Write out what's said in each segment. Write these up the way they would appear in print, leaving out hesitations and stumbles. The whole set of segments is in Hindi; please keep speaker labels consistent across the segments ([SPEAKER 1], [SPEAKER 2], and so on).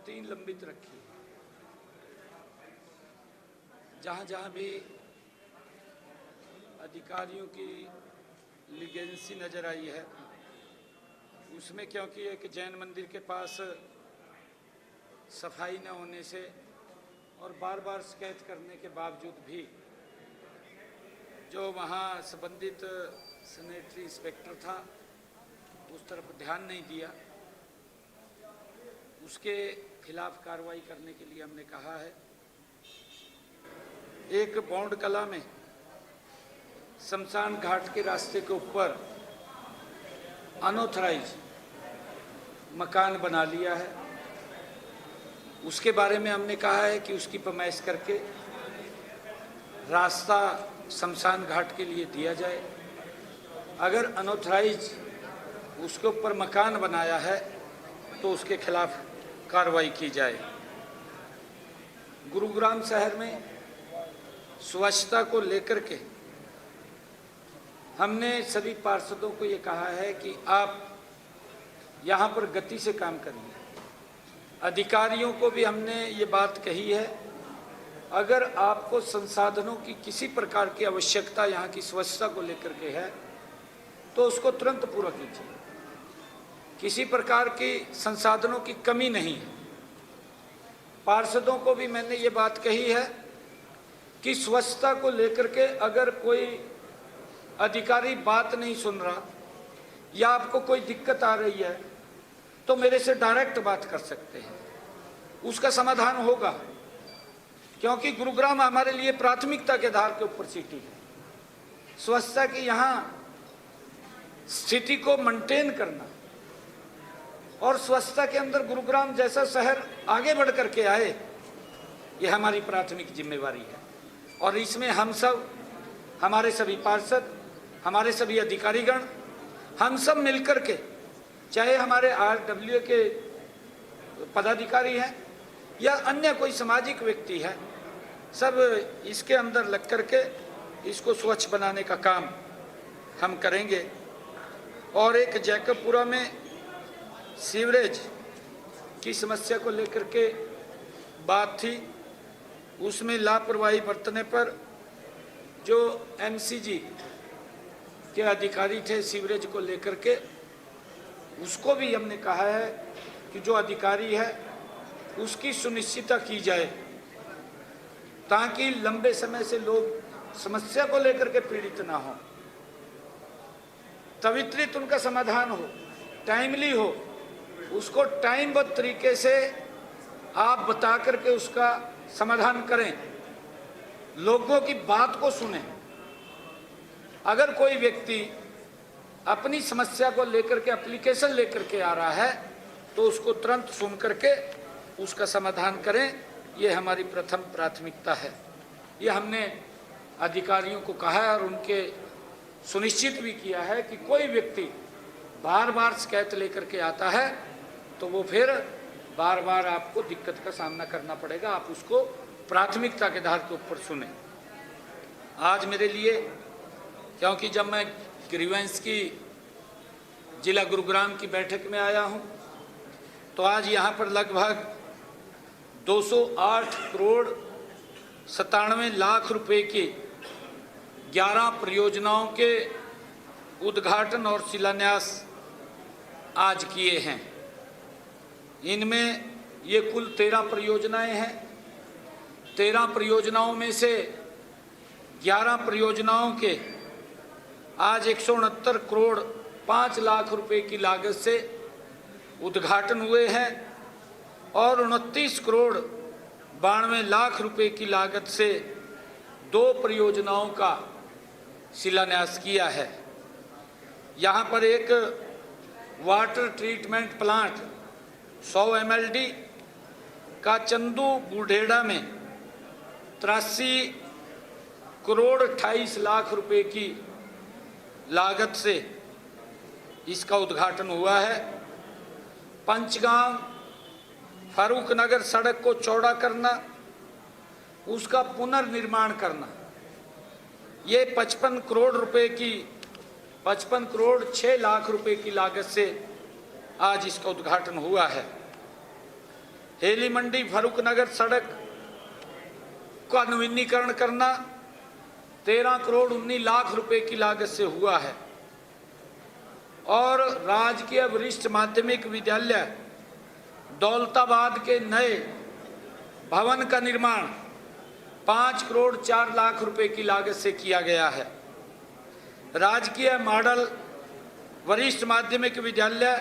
[SPEAKER 1] और 3 लंबित रखी। जहाँ जहाँ भी अधिकारियों की लीगेंसी नज़र आई है, उसमें क्योंकि एक जैन मंदिर के पास सफाई न होने से और बार बार शिकायत करने के बावजूद भी जो वहाँ संबंधित सैनिटरी इंस्पेक्टर था उस तरफ ध्यान नहीं दिया, उसके खिलाफ कार्रवाई करने के लिए हमने कहा है। एक बौंड कला में शमशान घाट के रास्ते के ऊपर अनऑथराइज मकान बना लिया है, उसके बारे में हमने कहा है कि उसकी पैमाइश करके रास्ता शमशान घाट के लिए दिया जाए। अगर अनऑथराइज उसके ऊपर मकान बनाया है तो उसके खिलाफ कार्रवाई की जाए। गुरुग्राम शहर में स्वच्छता को लेकर के हमने सभी पार्षदों को ये कहा है कि आप यहाँ पर गति से काम करिए। अधिकारियों को भी हमने ये बात कही है, अगर आपको संसाधनों की किसी प्रकार की आवश्यकता यहाँ की स्वच्छता को लेकर के है तो उसको तुरंत पूरा कीजिए। किसी प्रकार की संसाधनों की कमी नहीं है। पार्षदों को भी मैंने ये बात कही है कि स्वच्छता को लेकर के अगर कोई अधिकारी बात नहीं सुन रहा या आपको कोई दिक्कत आ रही है तो मेरे से डायरेक्ट बात कर सकते हैं, उसका समाधान होगा। क्योंकि गुरुग्राम हमारे लिए प्राथमिकता के आधार के ऊपर सिटी है। स्वच्छता की यहाँ स्थिति को मेंटेन करना और स्वच्छता के अंदर गुरुग्राम जैसा शहर आगे बढ़ करके आए, ये हमारी प्राथमिक जिम्मेवारी है। और इसमें हम सब, हमारे सभी पार्षद, हमारे सभी अधिकारीगण, हम सब मिलकर के, चाहे हमारे RWA के पदाधिकारी हैं या अन्य कोई सामाजिक व्यक्ति है, सब इसके अंदर लग करके इसको स्वच्छ बनाने का काम हम करेंगे। और एक जैकबपुरा में सीवरेज की समस्या को लेकर के बात थी, उसमें लापरवाही बरतने पर जो MCG के अधिकारी थे सीवरेज को लेकर के, उसको भी हमने कहा है कि जो अधिकारी है उसकी सुनिश्चितता की जाए ताकि लंबे समय से लोग समस्या को लेकर के पीड़ित ना हो, त्वरित उनका समाधान हो, टाइमली हो। उसको टाइमबद्ध तरीके से आप बता करके उसका समाधान करें, लोगों की बात को सुनें। अगर कोई व्यक्ति अपनी समस्या को लेकर के एप्लीकेशन लेकर के आ रहा है तो उसको तुरंत सुन करके उसका समाधान करें, ये हमारी प्रथम प्राथमिकता है। ये हमने अधिकारियों को कहा है और उनके सुनिश्चित भी किया है कि कोई व्यक्ति बार बार शिकायत लेकर के आता है तो वो फिर बार बार आपको दिक्कत का सामना करना पड़ेगा, आप उसको प्राथमिकता के आधार के ऊपर सुने। आज मेरे लिए, क्योंकि जब मैं ग्रीवेंस की जिला गुरुग्राम की बैठक में आया हूं तो आज यहां पर लगभग 208 करोड़ 97 लाख रुपए की 11 परियोजनाओं के उद्घाटन और शिलान्यास आज किए हैं। इनमें ये कुल 13 परियोजनाएं हैं। 13 परियोजनाओं में से 11 परियोजनाओं के आज 169 करोड़ 5 लाख रुपए की लागत से उद्घाटन हुए हैं और 29 करोड़ 92 लाख रुपए की लागत से 2 परियोजनाओं का शिलान्यास किया है। यहाँ पर एक वाटर ट्रीटमेंट प्लांट 100 MLD का चंदू बुढ़ेड़ा में 83 करोड़ 28 लाख रुपए की लागत से इसका उद्घाटन हुआ है। पंचगांव फारूक नगर सड़क को चौड़ा करना, उसका पुनर्निर्माण करना, ये 55 करोड़ रुपए की 55 करोड़ 6 लाख रुपए की लागत से आज इसका उद्घाटन हुआ है। हेली मंडी फर्रुखनगर सड़क का नवीनीकरण करना 13 करोड़ 19 लाख रुपए की लागत से हुआ है। और राजकीय वरिष्ठ माध्यमिक विद्यालय दौलताबाद के नए भवन का निर्माण 5 करोड़ 4 लाख रुपए की लागत से किया गया है। राजकीय मॉडल वरिष्ठ माध्यमिक विद्यालय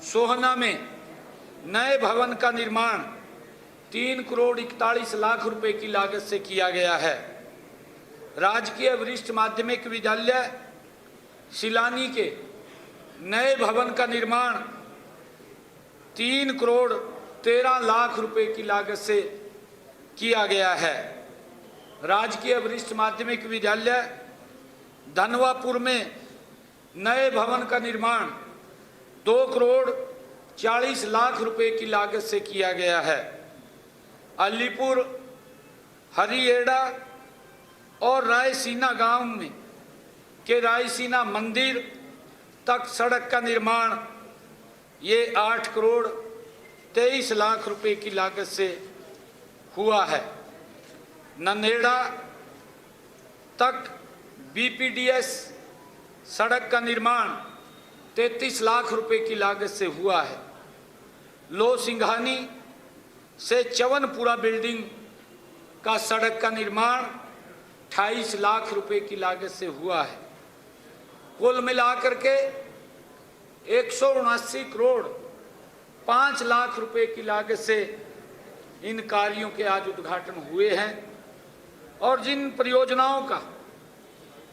[SPEAKER 1] सोहना में नए भवन का निर्माण 3 करोड़ 41 लाख रुपए की लागत से किया गया है। राजकीय वरिष्ठ माध्यमिक विद्यालय सिलानी के नए भवन का निर्माण 3 करोड़ 13 लाख रुपए की लागत से किया गया है। राजकीय वरिष्ठ माध्यमिक विद्यालय धनवापुर में नए भवन का निर्माण 2 करोड़ 40 लाख रुपए की लागत से किया गया है। अलीपुर, हरिएड़ा और रायसीना गांव में के रायसीना मंदिर तक सड़क का निर्माण ये 8 करोड़ 23 लाख रुपए की लागत से हुआ है। नंदेड़ा तक बीपीडीएस सड़क का निर्माण 33 लाख रुपए की लागत से हुआ है। लो सिंघानी से चवनपुरा बिल्डिंग का सड़क का निर्माण 28 लाख रुपए की लागत से हुआ है। कुल मिलाकर के 179 करोड़ 5 लाख रुपए की लागत से इन कार्यों के आज उद्घाटन हुए हैं। और जिन परियोजनाओं का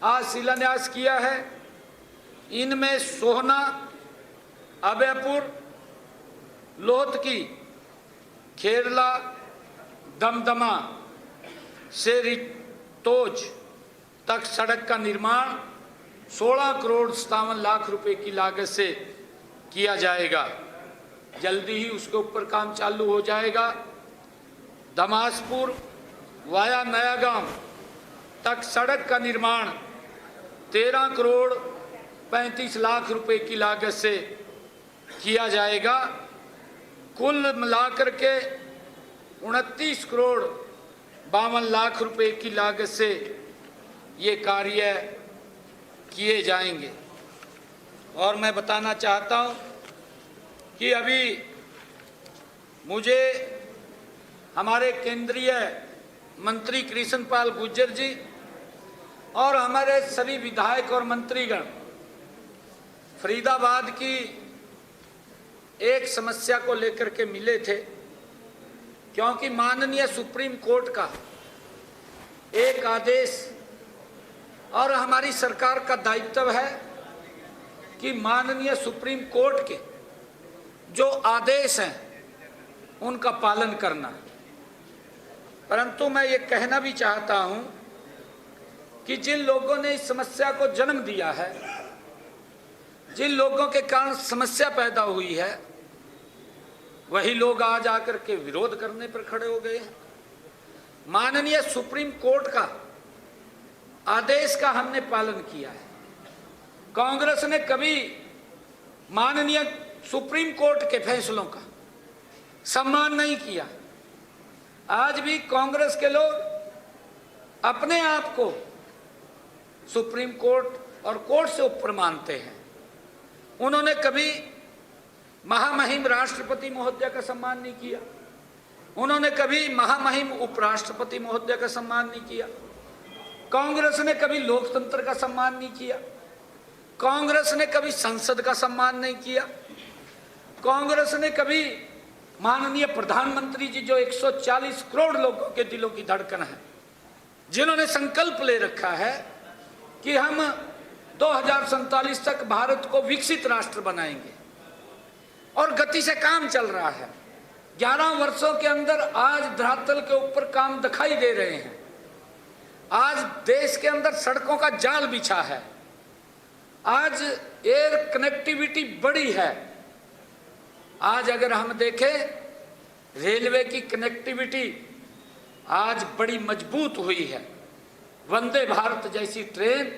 [SPEAKER 1] आज शिलान्यास किया है, इनमें सोहना, अभयपुर, लोहतकी, खेरला, दमदमा से रिटोज तक सड़क का निर्माण 16 करोड़ 57 लाख रुपए की लागत से किया जाएगा। जल्दी ही उसके ऊपर काम चालू हो जाएगा। दमासपुर वाया नया गांव तक सड़क का निर्माण 13 करोड़ 35 लाख रुपए की लागत से किया जाएगा। कुल मिलाकर के 29 करोड़ 52 लाख रुपए की लागत से ये कार्य किए जाएंगे। और मैं बताना चाहता हूं कि अभी मुझे हमारे केंद्रीय मंत्री कृष्ण पाल गुर्जर जी और हमारे सभी विधायक और मंत्रीगण फरीदाबाद की एक समस्या को लेकर के मिले थे, क्योंकि माननीय सुप्रीम कोर्ट का एक आदेश और हमारी सरकार का दायित्व है कि माननीय सुप्रीम कोर्ट के जो आदेश हैं उनका पालन करना। परंतु मैं ये कहना भी चाहता हूं कि जिन लोगों ने इस समस्या को जन्म दिया है, जिन लोगों के कारण समस्या पैदा हुई है, वही लोग आज आकर के विरोध करने पर खड़े हो गए हैं। माननीय सुप्रीम कोर्ट का आदेश का हमने पालन किया है। कांग्रेस ने कभी माननीय सुप्रीम कोर्ट के फैसलों का सम्मान नहीं किया। आज भी कांग्रेस के लोग अपने आप को सुप्रीम कोर्ट और कोर्ट से ऊपर मानते हैं। उन्होंने कभी महामहिम राष्ट्रपति महोदय का सम्मान नहीं किया। उन्होंने कभी महामहिम उपराष्ट्रपति महोदय का सम्मान नहीं किया। कांग्रेस ने कभी लोकतंत्र का सम्मान नहीं किया। कांग्रेस ने कभी संसद का सम्मान नहीं किया। कांग्रेस ने कभी माननीय प्रधानमंत्री जी जो 140 करोड़ लोगों के दिलों की धड़कन है, जिन्होंने संकल्प ले रखा है कि हम 2047 तक भारत को विकसित राष्ट्र बनाएंगे, और गति से काम चल रहा है। 11 वर्षों के अंदर आज धरातल के ऊपर काम दिखाई दे रहे हैं। आज देश के अंदर सड़कों का जाल बिछा है। आज एयर कनेक्टिविटी बड़ी है। आज अगर हम देखें, रेलवे की कनेक्टिविटी आज बड़ी मजबूत हुई है। वंदे भारत जैसी ट्रेन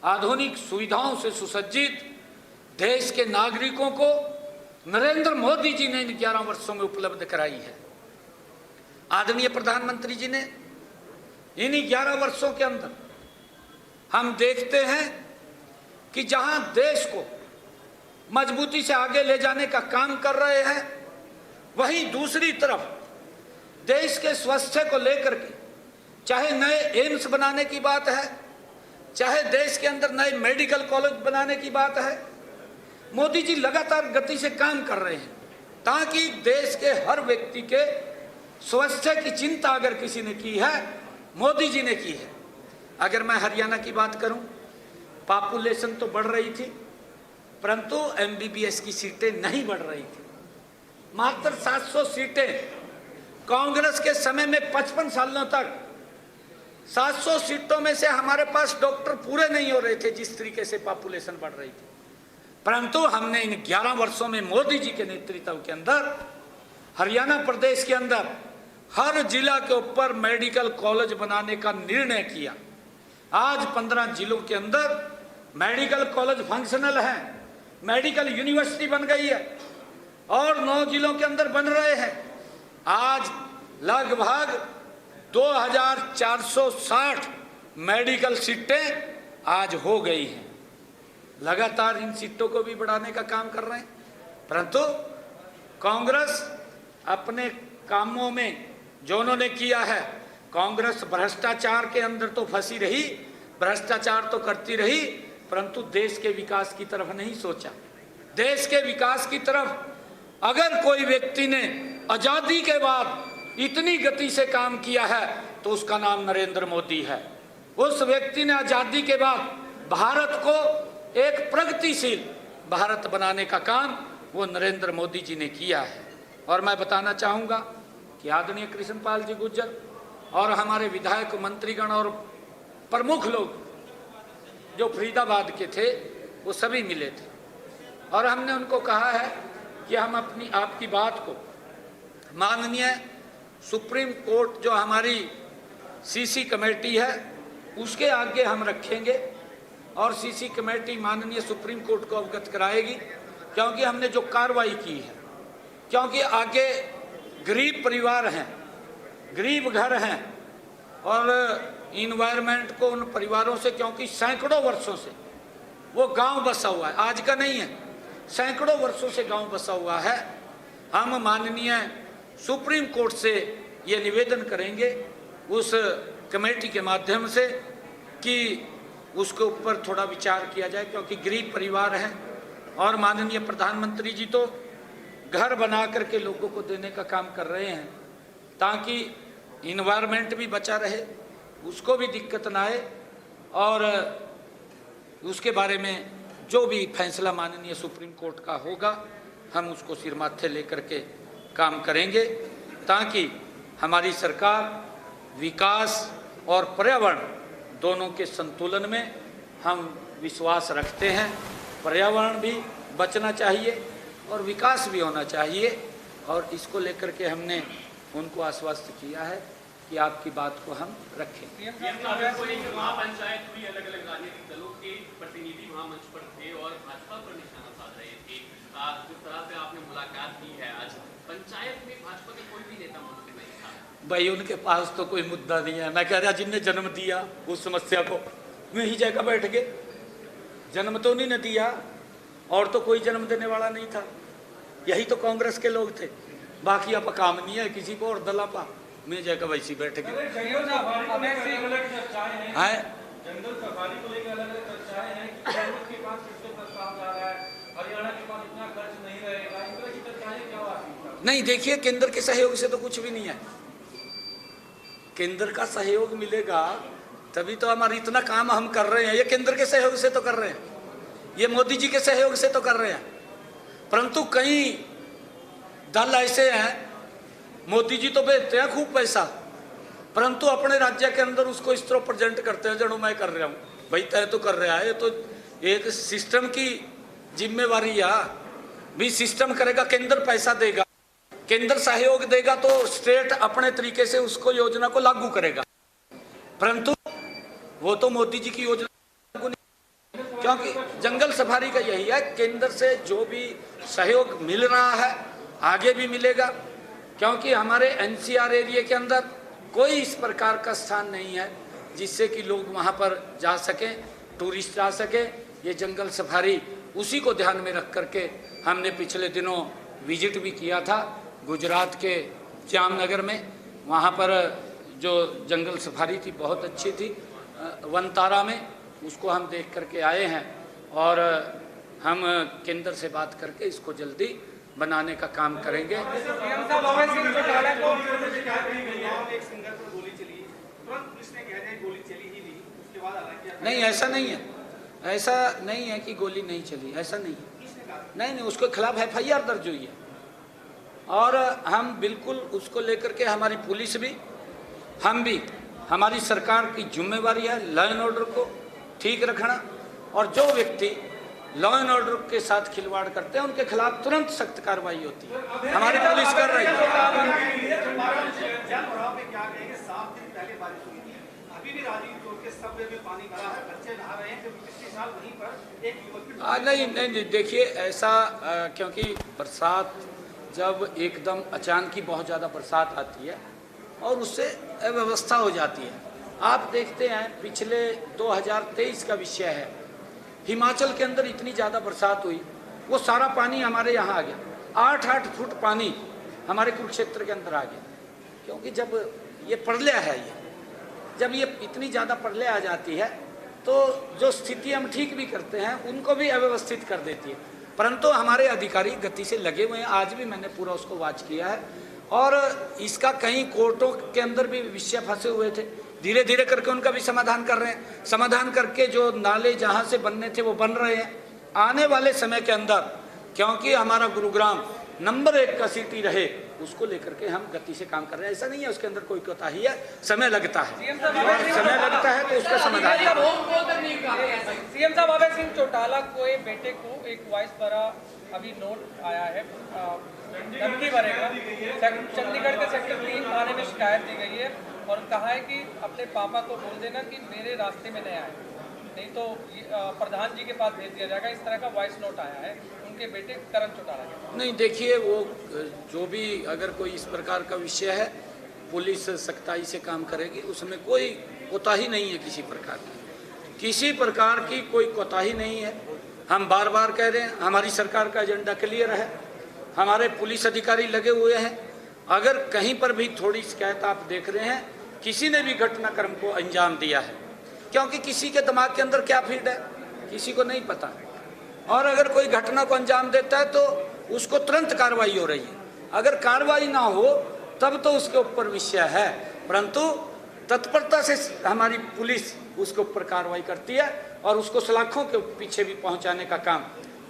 [SPEAKER 1] आधुनिक सुविधाओं से सुसज्जित देश के नागरिकों को नरेंद्र मोदी जी ने इन 11 वर्षों में उपलब्ध कराई है। आदरणीय प्रधानमंत्री जी ने इन 11 वर्षों के अंदर हम देखते हैं कि जहां देश को मजबूती से आगे ले जाने का काम कर रहे हैं, वहीं दूसरी तरफ देश के स्वास्थ्य को लेकर के चाहे नए एम्स बनाने की बात है, चाहे देश के अंदर नए मेडिकल कॉलेज बनाने की बात है, मोदी जी लगातार गति से काम कर रहे हैं ताकि देश के हर व्यक्ति के स्वास्थ्य की चिंता अगर किसी ने की है, मोदी जी ने की है। अगर मैं हरियाणा की बात करूं, पॉपुलेशन तो बढ़ रही थी परंतु एमबीबीएस की सीटें नहीं बढ़ रही थी। मात्र 700 सीटें कांग्रेस के समय में 55 सालों तक 700 सीटों में से हमारे पास डॉक्टर पूरे नहीं हो रहे थे जिस तरीके से पॉपुलेशन बढ़ रही थी। परंतु हमने इन 11 वर्षों में मोदी जी के नेतृत्व के अंदर हरियाणा प्रदेश के अंदर हर जिला के ऊपर मेडिकल कॉलेज बनाने का निर्णय किया। आज 15 जिलों के अंदर मेडिकल कॉलेज फंक्शनल है, मेडिकल यूनिवर्सिटी बन गई है और 9 जिलों के अंदर बन रहे हैं। आज लगभग 2460 मेडिकल सीटें आज हो गई हैं। लगातार इन सीटों को भी बढ़ाने का काम कर रहे हैं, परंतु कांग्रेस अपने कामों में जो उन्होंने किया है, कांग्रेस भ्रष्टाचार के अंदर तो फंसी रही, भ्रष्टाचार तो करती रही, परंतु देश के विकास की तरफ नहीं सोचा। देश के विकास की तरफ अगर कोई व्यक्ति ने आजादी के बाद इतनी गति से काम किया है तो उसका नाम नरेंद्र मोदी है। उस व्यक्ति ने आजादी के बाद भारत को एक प्रगतिशील भारत बनाने का काम वो नरेंद्र मोदी जी ने किया है। और मैं बताना चाहूँगा कि आदरणीय कृष्णपाल जी गुर्जर और हमारे विधायक मंत्रीगण और प्रमुख लोग जो फरीदाबाद के थे वो सभी मिले थे और हमने उनको कहा है कि हम अपनी आपकी बात को माननीय सुप्रीम कोर्ट जो हमारी सीसी कमेटी है उसके आगे हम रखेंगे और सीसी कमेटी माननीय सुप्रीम कोर्ट को अवगत कराएगी, क्योंकि हमने जो कार्रवाई की है, क्योंकि आगे गरीब परिवार हैं, गरीब घर हैं और इन्वायरमेंट को उन परिवारों से, क्योंकि सैकड़ों वर्षों से वो गांव बसा हुआ है, आज का नहीं है, सैकड़ों वर्षों से गांव बसा हुआ है। हम माननीय सुप्रीम कोर्ट से ये निवेदन करेंगे उस कमेटी के माध्यम से कि उसके ऊपर थोड़ा विचार किया जाए, क्योंकि गरीब परिवार हैं और माननीय प्रधानमंत्री जी तो घर बना करके लोगों को देने का काम कर रहे हैं ताकि इन्वायरमेंट भी बचा रहे, उसको भी दिक्कत ना आए और उसके बारे में जो भी फैसला माननीय सुप्रीम कोर्ट का होगा हम उसको सिर माथे लेकर के काम करेंगे ताकि हमारी सरकार विकास और पर्यावरण दोनों के संतुलन में हम विश्वास रखते हैं। पर्यावरण भी बचना चाहिए और विकास भी होना चाहिए और इसको लेकर के हमने उनको आश्वस्त किया है कि आपकी बात को हम रखेंगे।
[SPEAKER 2] महापंचायत हुई, अलग अलग राजनीतिक दलों के प्रतिनिधि महामंच पर थे और भाजपा पर निशाना साध रहे थे। जिस तरह से आपने मुलाकात की है, आज पंचायत में भाजपा के कोई भी नेता मौजूद नहीं था।
[SPEAKER 1] भाई उनके पास तो कोई मुद्दा नहीं है। मैं कह रहा जिनने जन्म दिया उस समस्या को वहीं जाकर बैठ गए। जन्म तो उन्हीं ने दिया और तो कोई जन्म देने वाला नहीं था। यही तो कांग्रेस के लोग थे, बाकी आप काम नहीं है किसी को और दला पा में जाकर वैसी बैठ गए। नहीं, देखिए केंद्र के सहयोग से तो कुछ भी नहीं है। केंद्र का सहयोग मिलेगा तभी तो हमारा इतना काम हम कर रहे हैं। ये केंद्र के सहयोग से तो कर रहे हैं, ये मोदी जी के सहयोग से तो कर रहे हैं। परंतु कई दल ऐसे हैं, मोदी जी तो भेजते हैं खूब पैसा, परंतु अपने राज्य के अंदर उसको इस तरह प्रेजेंट करते हैं जनो मैं कर रहा हूँ। भाई तय तो कर रहा है, ये तो एक सिस्टम की जिम्मेवारी है। भी सिस्टम करेगा, केंद्र पैसा देगा, केंद्र सहयोग देगा तो स्टेट अपने तरीके से उसको योजना को लागू करेगा, परंतु वो तो मोदी जी की योजना लागू नहीं। क्योंकि जंगल सफारी का यही है, केंद्र से जो भी सहयोग मिल रहा है आगे भी मिलेगा, क्योंकि हमारे एनसीआर एरिया के अंदर कोई इस प्रकार का स्थान नहीं है जिससे कि लोग वहाँ पर जा सकें, टूरिस्ट जा सके। ये जंगल सफारी उसी को ध्यान में रख करके हमने पिछले दिनों विजिट भी किया था गुजरात के जामनगर में। वहाँ पर जो जंगल सफारी थी बहुत अच्छी थी, वनतारा में, उसको हम देख करके आए हैं और हम केंद्र से बात करके इसको जल्दी बनाने का काम करेंगे। नहीं, ऐसा नहीं है, ऐसा नहीं है कि गोली नहीं चली, ऐसा नहीं है। नहीं, उसके खिलाफ FIR दर्ज हुई है और हम बिल्कुल उसको लेकर के हमारी पुलिस भी, हम भी, हमारी सरकार की जिम्मेवारी है लॉ एंड ऑर्डर को ठीक रखना, और जो व्यक्ति लॉ एंड ऑर्डर के साथ खिलवाड़ करते हैं उनके खिलाफ तुरंत सख्त कार्रवाई होती है। हमारी पुलिस कर रही है। नहीं, देखिए ऐसा क्योंकि बरसात जब एकदम अचानक ही बहुत ज़्यादा बरसात आती है और उससे अव्यवस्था हो जाती है। आप देखते हैं पिछले 2023 का विषय है, हिमाचल के अंदर इतनी ज़्यादा बरसात हुई, वो सारा पानी हमारे यहाँ आ गया। 8-8 फुट पानी हमारे कुरुक्षेत्र के अंदर आ गया, क्योंकि जब ये प्रलय है, जब ये इतनी ज़्यादा प्रलय आ जाती है तो जो स्थिति हम ठीक भी करते हैं उनको भी अव्यवस्थित कर देती है। परंतु हमारे अधिकारी गति से लगे हुए हैं, आज भी मैंने पूरा उसको वॉच किया है और इसका कहीं कोर्टों के अंदर भी विषय फंसे हुए थे, धीरे धीरे करके उनका भी समाधान कर रहे हैं। समाधान करके जो नाले जहाँ से बनने थे वो बन रहे हैं। आने वाले समय के अंदर, क्योंकि हमारा गुरुग्राम नंबर 1 का सिटी रहे, उसको लेकर के हम गति से काम कर रहे हैं। ऐसा नहीं है उसके अंदर कोई कोताही है, समय लगता है, समय लगता है तो उसका समाधान।
[SPEAKER 3] सीएम साहब, अभय सिंह चौटाला के बेटे को एक वॉइस पर अभी नोट आया है, धमकी भरेगा। चंडीगढ़ के सेक्टर 3 थाने में शिकायत दी गई है और कहा है कि अपने पापा को बोल देना कि मेरे रास्ते में नहीं आए, नहीं तो प्रधान जी के पास भेज दिया जाएगा। इस तरह का वॉइस नोट आया है उनके बेटे करण चौटाला के।
[SPEAKER 1] नहीं, देखिए वो जो भी अगर कोई इस प्रकार का विषय है, पुलिस सख्ताई से काम करेगी, उसमें कोई कोताही नहीं है किसी प्रकार की, किसी प्रकार की कोई कोताही नहीं है। हम बार बार कह रहे हैं, हमारी सरकार का एजेंडा क्लियर है, हमारे पुलिस अधिकारी लगे हुए हैं। अगर कहीं पर भी थोड़ी शिकायत आप देख रहे हैं, किसी ने भी घटनाक्रम को अंजाम दिया है, क्योंकि किसी के दिमाग के अंदर क्या फीड है किसी को नहीं पता, और अगर कोई घटना को अंजाम देता है तो उसको तुरंत कार्रवाई हो रही है। अगर कार्रवाई ना हो तब तो उसके ऊपर विषय है, परंतु तत्परता से हमारी पुलिस उसके ऊपर कार्रवाई करती है और उसको सलाखों के पीछे भी पहुंचाने का काम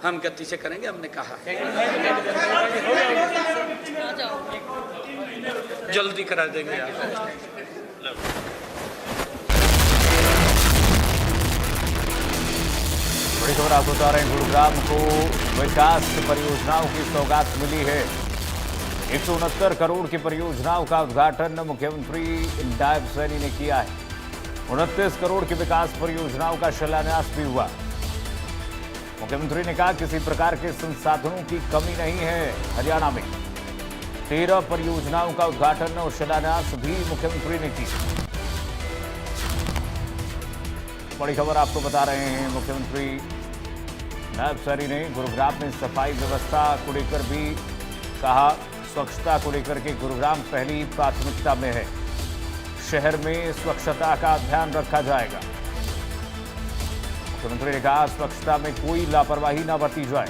[SPEAKER 1] हम गति से करेंगे, हमने कहा। जल्दी करा देंगे आप।
[SPEAKER 4] बड़ी खबर आपको बता रहे हैं, गुरुग्राम को विकास परियोजनाओं की सौगात मिली है। 169 करोड़ की परियोजनाओं का उद्घाटन मुख्यमंत्री नायब सैनी ने किया है। 29 करोड़ की विकास परियोजनाओं का शिलान्यास भी हुआ। मुख्यमंत्री ने कहा किसी प्रकार के संसाधनों की कमी नहीं है हरियाणा में। 13 परियोजनाओं का उद्घाटन और शिलान्यास भी मुख्यमंत्री ने की। बड़ी खबर आपको बता रहे हैं, मुख्यमंत्री नायब सैनी ने गुरुग्राम में सफाई व्यवस्था को लेकर भी कहा। स्वच्छता को लेकर के गुरुग्राम पहली प्राथमिकता में है। शहर में स्वच्छता का ध्यान रखा जाएगा। मुख्यमंत्री ने कहा स्वच्छता में कोई लापरवाही न बरती जाए।